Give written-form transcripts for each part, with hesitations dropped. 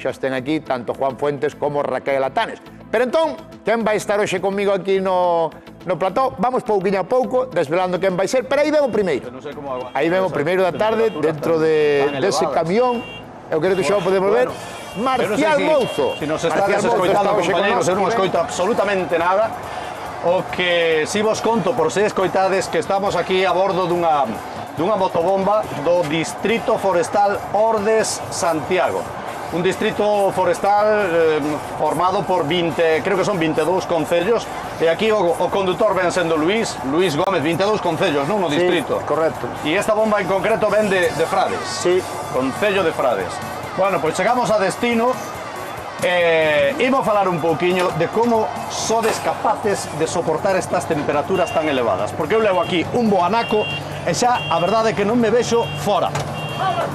xa estén aquí tanto Juan Fuentes como Raquel Atanes. Pero entón, quen vai estar hoxe comigo aquí no plató? Vamos pouquiño a pouco, desvelando quen vai ser, pero aí ven o primeiro. Aí ven o primeiro da tarde, dentro dese camión. Eu creo que xa o podemos ver. Marcial Mouzo. Se nos estades escoitando, compañeros, eu non escoito absolutamente nada. O que si vos conto, por se escoitades, que estamos aquí a bordo dunha motobomba do Distrito Forestal Ordes Santiago. Un distrito forestal formado por 20, creo que son 22 concellos, e aquí o condutor ven sendo Luís Gómez, 22 concellos, non? O distrito. Sí, correcto. E esta bomba en concreto ven de Frades. Sí. Concello de Frades. Bueno, pois chegamos a destino e imos falar un pouquiño de como sodes capaces de soportar estas temperaturas tan elevadas. Porque eu levo aquí un boanaco e xa a verdade é que non me vexo fora.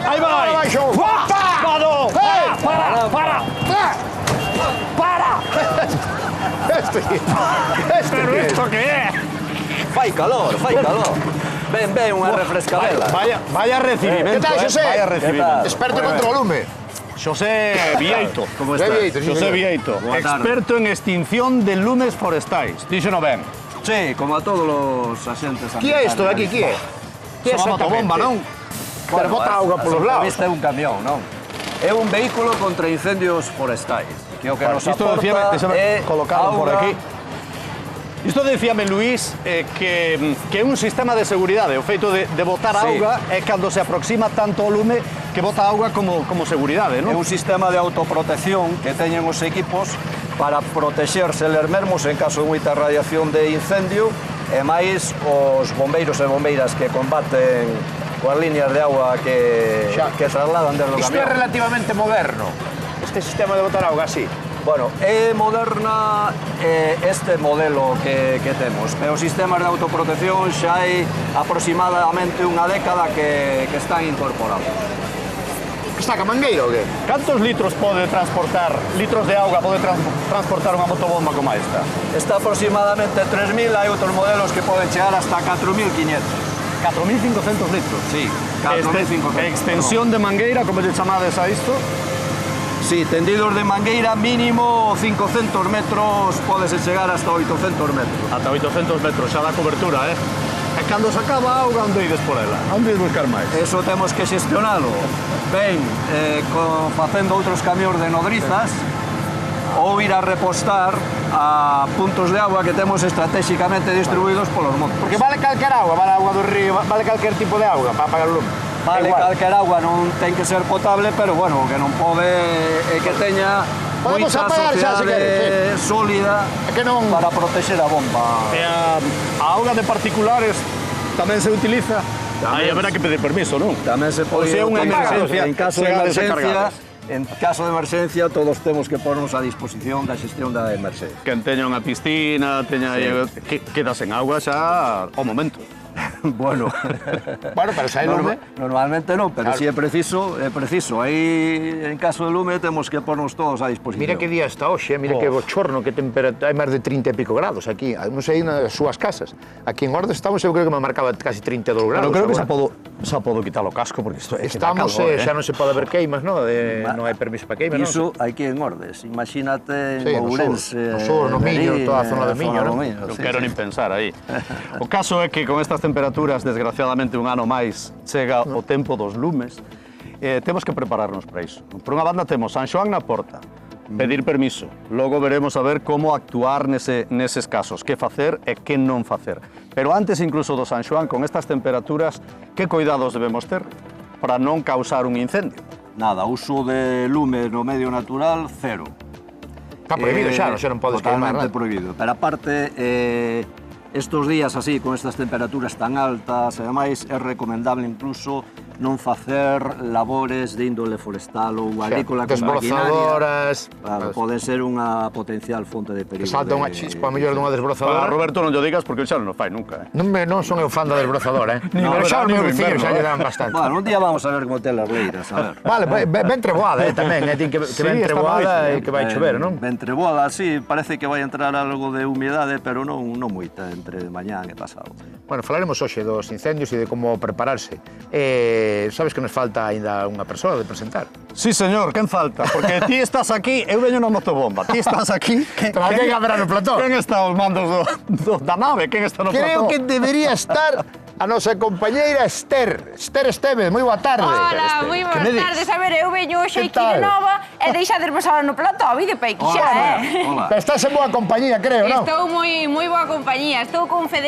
Aí vai! ¡Para! Pero isto que é? Fai calor. Ven unha refrescadela. Vaya recibimento. Que tal, Xosé? Vaya recibimento. Experto contra o lume. Xosé Vieito. Como estás? Xosé Vieito. Experto en extinción de lumes forestais. Díxeno ben. Sí, como a todos os axentes ambientales. Que é isto de aquí? Que é? Que é Son a motobomba, non? Pero bota auga polos lados. Isto é un camión, non? É un vehículo contra incendios forestais. Que o que nos Isto aporta é colocado por auga. aquí. Isto decíame Luís que é un sistema de seguridade. O feito de botar auga é cando se aproxima tanto o lume que bota auga como seguridade, non? É un sistema de autoprotección que teñen os equipos para protexerse eles mesmos en caso de moita radiación de incendio e máis os bombeiros e bombeiras que combaten coas líneas de agua que trasladan desde o camión. Isto é relativamente moderno, este sistema de botar auga así. Bueno, é moderna este modelo que temos. E os sistemas de autoprotección xa hai aproximadamente unha década que están incorporados. Está ca mangueira ou que? Cantos litros pode transportar, litros de auga pode transportar unha motobomba como esta? Está aproximadamente 3.000, hai outros modelos que poden chegar hasta 4.500. 4.500 litros? Sí, 4.500. Extensión de mangueira, como lle chamades a isto? Sí, tendidos de mangueira mínimo 500 metros, podese chegar hasta 800 metros. Ata 800 metros, xa dá cobertura, E cando se acaba a auga, onde ides por ela? Onde ides buscar máis? Eso temos que xestionalo. Ben, facendo outros camións de nodrizas, ou ir a repostar a puntos de agua que temos estratégicamente distribuídos polos montes. Porque vale calquer auga, vale auga do río, vale calquer tipo de auga para apagar o lume. Vale, calquer agua non ten que ser potable, pero bueno, o que non pode é que teña Podemos moita apagar xa, se sociedade sólida para protexer a bomba. E a auga de particulares tamén se utiliza? Aí haberá que pedir permiso, non? Tamén se pode é unha emergencia, en caso de chegades emergencia. encargadas. En caso de emergencia, todos temos que pornos a disposición da xestión da emergencia. Quen teña unha piscina, teña quedas en auga xa ao momento. Bueno, pero se hai lume... Normalmente non, pero si é preciso. Aí, en caso de lume, temos que pornos todos a disposición. Mira que día está hoxe, mira que bochorno, que temperatura, hai máis de 30 e pico grados aquí, non sei nas súas casas. Aquí en Ordes estamos, eu creo que me marcaba casi 32 grados. Pero creo que xa podo quitar o casco, porque isto é que dá estamos, calor, xa non se pode ver queimas, non? Non hai permiso para queimas, non? Iso aquí en Ordes, imagínate en Ourense, no sur, no Miño, toda a zona de Miño, non? Non quero nin pensar aí. O caso é que con estas temperaturas, desgraciadamente un ano máis, chega o tempo dos lumes, temos que prepararnos para iso. Por unha banda temos San Xoán na porta, pedir permiso, logo veremos a ver como actuar neses casos, que facer e que non facer. Pero antes incluso do San Xoán, con estas temperaturas, que cuidados debemos ter para non causar un incendio? Nada, uso de lume no medio natural, cero. Está prohibido xa, non podes queimar nada. Totalmente prohibido. Pero aparte, estos días así, con estas temperaturas tan altas, ademais é recomendable incluso non facer labores de índole forestal ou agrícola con maquinaria. Claro, pode ser unha potencial fonte de perigo. Que salta unha chispa, a mellor dunha desbrozadora. Roberto, non yo digas porque xa non o fai nunca. Non son eu fan da desbrozadora, Pero xa os meus vecinos xa lle dan bastante. Bueno, un día vamos a ver como ten as leiras, a ver. Vale, ben treboada, tamén, que ben treboada e que vai chover, non? Ben treboada, sí, parece que vai entrar algo de humidade, pero non moita entre mañán e pasado. Bueno, falaremos hoxe dos incendios e de como prepararse. sabes que nos falta ainda unha persoa de presentar. Sí, señor, quen falta? Porque ti estás aquí, eu veño na motobomba. Ti estás aquí... Quen haberá no plató? Quen está aos mandos da nave? Quen está no plató? Creo que debería estar a nosa compañeira Esther. Esther Estevez, moi boa tarde. Hola, moi boas tardes. A ver, eu veño hoxe aquí de nova e deixades pasar no plató, a vide peique xa, Hola. Estás en boa compañía, creo, non? Estou moi boa compañía. Estou con Federico.